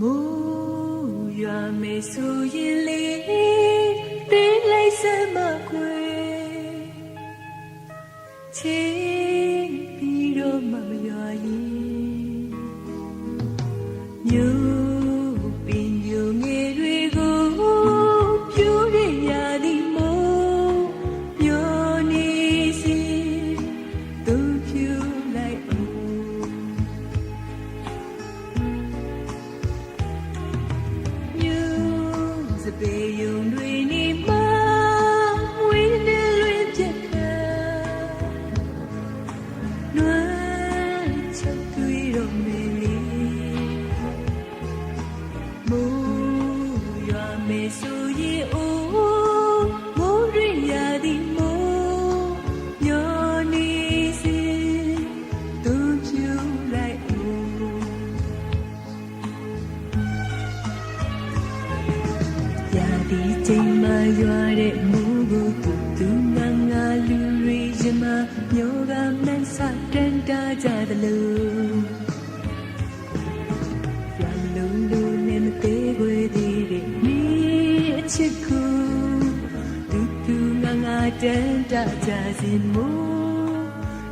မိုးရွာမေဆိုရင်လေတင်းလိုက်စမ်းမခွေချင်းပြီးတော့မရွာရင်မြို့ပင်မြို့ငယ်တွေကိုပြူရရသည်မို့မျောနေစီသူပြူလိုက်အောင်စပေယုံတွေနေမှာဝင်းနေလွင်ပြက်ခါနွမ်းချက်တွေ့တော့မေလီမိုးရွာမေဆိုရင်အိုးမိုးရရသည်မိုးညောနေစီသူပြူလိုက်အောင်ဒီချိန်မှာရွာတဲ့မိုးကိုသူငါငါလူတွေရင်မှာမျိုးကမှန်းစတန်တာကြသလိုရလုံးလုံးနဲ့မသေးခွေသေးတဲ့မိအချစ်ကိုသူငါငါတန်တာကြစီမိုး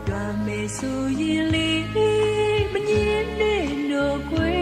ရွာမေဆိုရင်လေးမငြင်းနဲ့တော့ခွေ